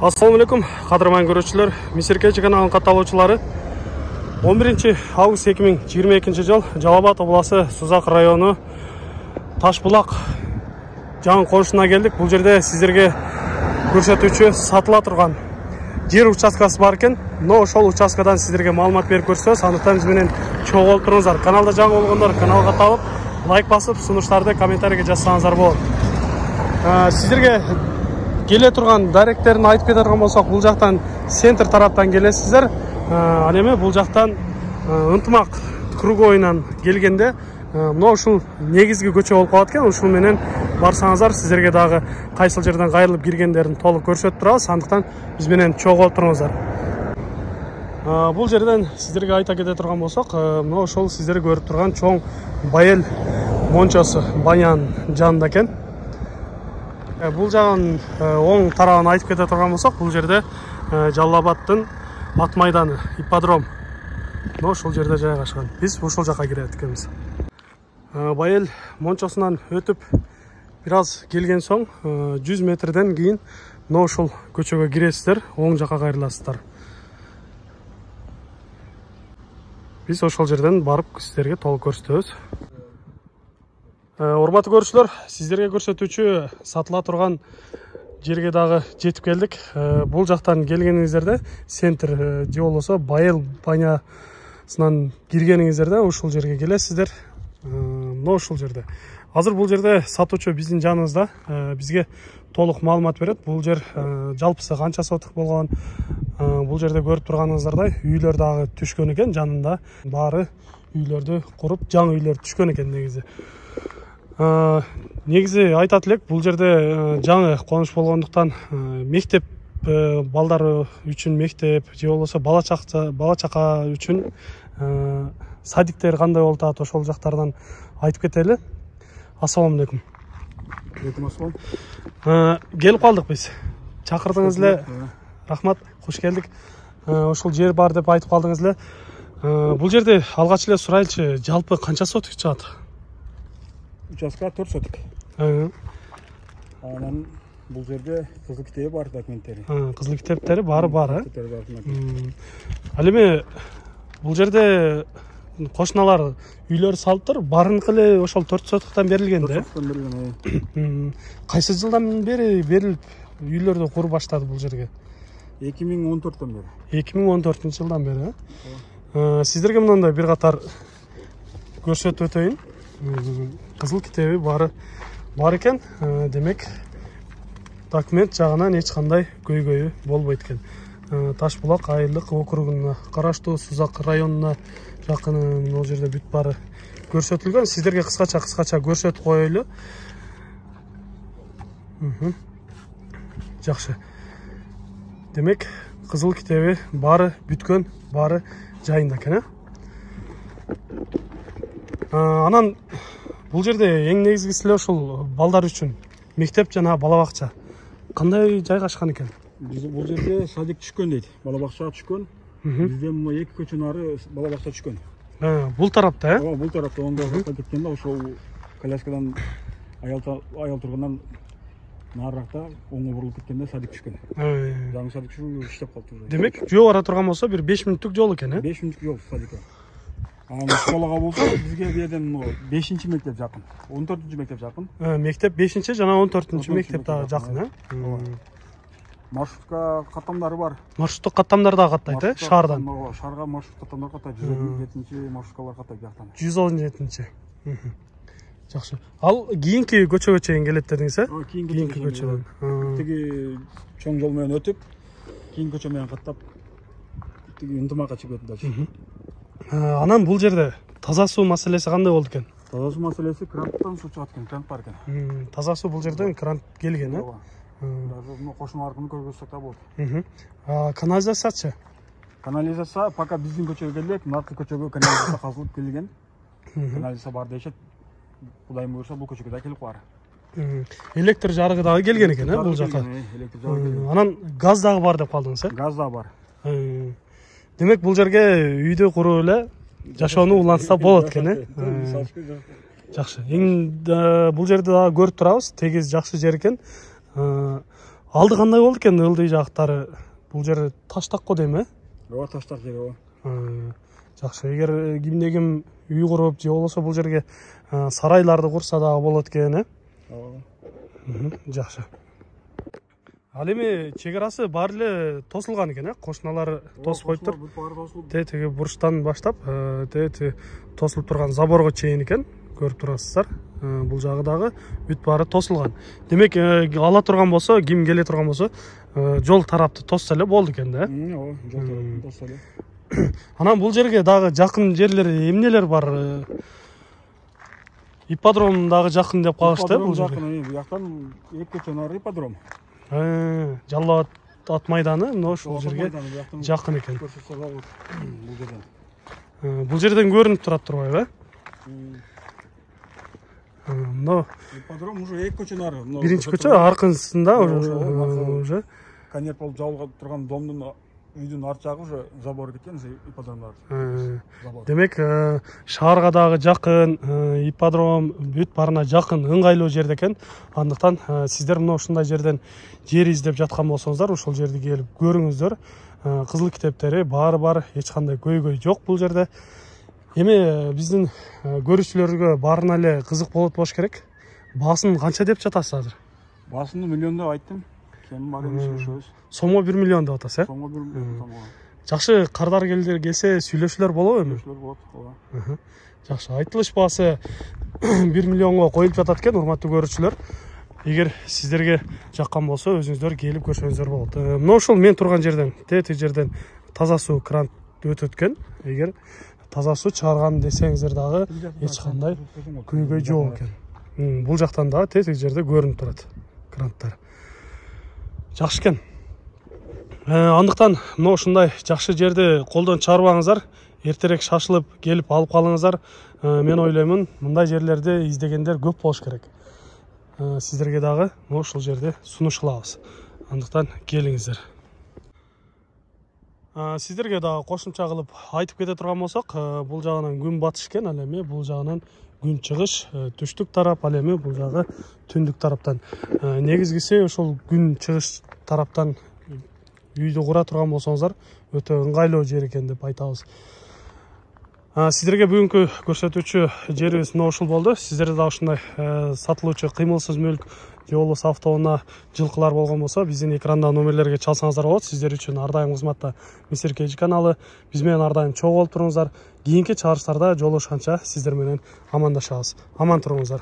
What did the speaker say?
Assalamu alaikum, qadırman görüşçüler. Misirkeçi kanalının kataloğçuları. 11 avgust 2022 жыл Жалал-Абад обласы Сузак району Ташбулак жаңы қонышына келдік. Бұл жерде сіздерге көрсетуші сатыла тұрған жер участкасы бар екен. Но ошол участкадан сіздерге маалымат беріп көрсөз, андыктан биз менен чогуу болуп туруңуздар. Каналда жаңы болгондор каналга табып, лайк басып, сунуштарды комментарийге жазсаңыздар болот. Сіздерге келе тұрған даректерін айтып кете тұрған болсақ, бұл жақтан центр тараптан келесіздер. Ал эми бұл жақтан ынтымақ кругойынан келгенде мына ушул негизги көчө болуп калат экен. Ушул менен барсаңыздар сіздерге дагы кайсыл жерден кайрылып киргендерин толук көрсөтүп турабыз. Андыктан биз менен чогуу туруңуздар. Бұл жерден сіздерге айта кете турган болсақ, мына ошол сіздер көрүп турган чоң Байел мончосу банянын жанында экен. Бұл жағын оң тарабын айтып кете турган болсақ, бұл жерде Жалал-Абадтын ат майданы, ипподром. Но ошол жерде жайгашкан. Биз ошол жака кирет экенбиз. Байел мончосунан өтүп бир аз келген соң 100 метрден кийин но ошол көчөгө киресиздер, оң жака кайрыласыздар. Биз ошол жерден барып сиздерге толук көрсөтөбүз. Урматтуу көрүүчүлөр, сиздерге көрсөтүүчү сатыла турган жерге дагы жетип келдик. Бул жактан келгениңиздерде центр же болбосо Байел банясынан киргениңиздерде ушул жерге келесиздер. Но ушул жерде. Азыр бул жерде сатуучу биздин жаныбызда, бизге толук маалымат берет. Бул жер жалпысы канча соток болгон. Бул жерде көрүп турганыңыздардай үйлөр дагы түшкөн экен, жанында баары үйлөрдү куруп, жаңы үйлөр түшкөн экен негизи. Негизи айтат элек, бул жерде жаңы конуш болгондуктан мектеп балдары үчүн мектеп же болбосо бала чака үчүн садиктер кандай болуп атат, ошол жактардан айтып кетели. Ассаламу алейкум. Алейкум ассалам. Келип калдык биз. Чакырдыңыз эле. Рахмат, кош келдик. Ошол жер бар деп айтып калдыңыз эле. Бул жерде алгач эле сурайлычы, жалпы канча соток чыгат? Участка 4 соток. Анан бул жерде кызыл китеби бар документтери. Кызыл китептери баары бар, Ал эми бул жерде кошуналар үйлөр салыптыр, барыныкы эле ошол 4 сотоктон берилген да? 4 сотоктон берилген. Кайсы жылдан бери берилип үйлөрдү куруп баштады бул жерге? 2014-төн бери. 2014-жылдан бери. Сиздерге мындай бир катар көрсөтүп өтөйүн. Кызыл китеби баары бар экен. Демек, документ жагынан эч кандай көйгөйү болбойт экен. Ташбулак айылдык округуна караштуу Сузак районуна жакын бул жерде бүт баары көрсөтүлгөн. Сиздерге кыскача көрсөтүп коелу. Жакшы. Демек, кызыл китеби баары бүткөн, баары жайында экен. Анан бул жерде эң негизгиси эле ушул балдар үчүн мектеп жана бала бакча кандай жайгашкан экен? Бул жерде садик түшкөн дейт, бала бакча түшкөн. Бизде мына 2 көчөнүн ары бала бакча түшкөн. Бул тарапта, Бул тарапта оңго кеткенде ошол коляскадан аял тургандан нарыракта оңго бурулуп кеткенде садик түшкөн. Жаңы садик түшүп иштеп калды. Демек, жөө бара турган болсо бир 5 мүнөттүк жол экен, 5 мүнөттүк жол садикке. Школага болсо бизге берден 5-чи мектеп жакын, 14-чү мектеп жакын. Мектеп 5-чи жана 14-чү мектеп дагы жакын, Маршрутка каттамдары бар. Маршруттук каттамдар да каттайт, шаардан. Шаарга маршрут каттамдар каттайт, 117-чи маршруткалар каттайт жактан. 117-чи. Жакшы. Ал кийинки көчөгө чейин келет дедиңиз, Кийинки көчөдөн. Тиги чоң жол менен өтүп, кийинки көчө менен каттап, тиги ынтымакка чыгып кетти. Анан бул жерде таза суу маселеси кандай болду экен? Таза суу маселеси кранттан суу чыгат экен, крант бар экен. Таза суу бул жерден крант келген, Даже кошуна аркылуу көргөзсөк да болот. Канализациячы? Канализация пока биздин көчөгө келет, наркы көчөгө канализация казылып келген. Канализация бар дешет. Кудайым буйрса бул көчөгө да келип калар. Электр жарыгы дагы келген экен, бул жака. Анан газ дагы бар деп калдыңыз, Газ дагы бар. Демек, бул жерге үйдү куруп эле жашоону улантса болот экен, Жакшы. Бул жерде дагы көрүп турабыз, тегиз жакшы жер экен. Алды кандай болду экен ылдый жактары? Бул жер таштак го дейм, э? Ооба, таштак жер ооба. Жакшы. Эгер кимде ким үй куруп же болбосо бул жерге сарайларды курса дагы болот экен, э? Ооба. Жакшы. Ал эми чек-арасы баары эле тосулган экен, э? Кошуналар тосуп коюптур. Теги бурчтан баштап, теги тосулуп турган заборго чейин экен. Көрүп турасыздар. Бул жагы дагы бүт баары тосулган. Демек, ала турган болсо, ким келе турган болсо, жол тарапты тосса эле болду экен да, э? Ооба, жол тарапты тосса эле. Анан бул жерге дагы жакын жерлер эмнелер бар? Ипподром дагы жакын деп калышты, бул жерге. Бул жактан 2 көчө нары ипподром. Жалал ат майданы мына ушул жерге жакын экен. Көрсөтсө болот бул жерден. Бул жерден көрүнүп турат турбайбы, э? Мына ипподром уже 2 көчө нары. Биринчи көчө аркысында уже конец болуп жабылган турган домдун үйдүн арт жагы уже забор кеткен, ипподромдар. Демек, шаарга дагы жакын, ипподром бүт баарына жакын, ыңгайлуу жерде экен. Андыктан сиздер мына ушундай жерден жер издеп жаткан болсоңуздар, ушул жерди келип көрүңүздөр. Кызыл китептери баары бар, эч кандай көйгөй жок бул жерде. Эми биздин көрүүчүлөргө баарына эле кызык болот болуш керек. Баасын канча деп жатасыз азыр? Баасыны миллион деп айттым. Кем бар эмес ошобуз. Сомго 1 миллион деп атасыз, э? Сомго 1 миллион. Жакшы, кардар келсе сүйлөшүүлөр болобу эми? Сүйлөшүүлөр болот, ооба. Жакшы, айтылыш баасы 1 миллионго коюлуп жатат экен, урматтуу көрүүчүлөр. Эгер сиздерге жаккан болсо, өзүңүздөр келип көрсөңүздөр болот. Мына ушул мен турган жерден, тети жерден таза суу кран өтөт экен. Эгер таза суу чыгарган десеңиздер дагы эч кандай көйгөй жок экен. Бул жактан дагы тети жерде көрүнүп турат кранттар. Жакшы экен. Андыктан мына ушундай жакшы жерди колдон чыгарбаңыздар. Эртерээк шашылып келип алып калыңыздар. Мен ойлоймун, мындай жерлерди издегендер көп болуш керек. Сиздерге дагы мына ушул жерди сунуш кылабыз. Андыктан келиңиздер. Сиздерге дагы кошумча кылып айтып кете турган болсок, бул жагынан күн батыш экен, ал эми бул жагынан күн чыгыш, түштүк тарап, ал эми бул жагы түндүк тараптан. Негизгиси ушул күн чыгыш тараптан үйдү кура турган болсоңуздар, өтө ыңгайлуу жер экен деп айтабыз. Сиздерге бүгүнкү көрсөтүүчү жерибиз мына ушул болду. Сиздерде да ушундай сатылуучу кыймылсыз мүлк же болбосо автоунаа жылкылар болгон болсо, биздин экранда номерлерге чалсаңыздар болот. Сиздер үчүн ар дайым кызматта Мистер Кежи каналы. Биз менен ар дайым чогуу болуп туруңуздар. Кийинки чыгарыштарда жолугушканча сиздер менен амандашабыз. Аман туруңуздар.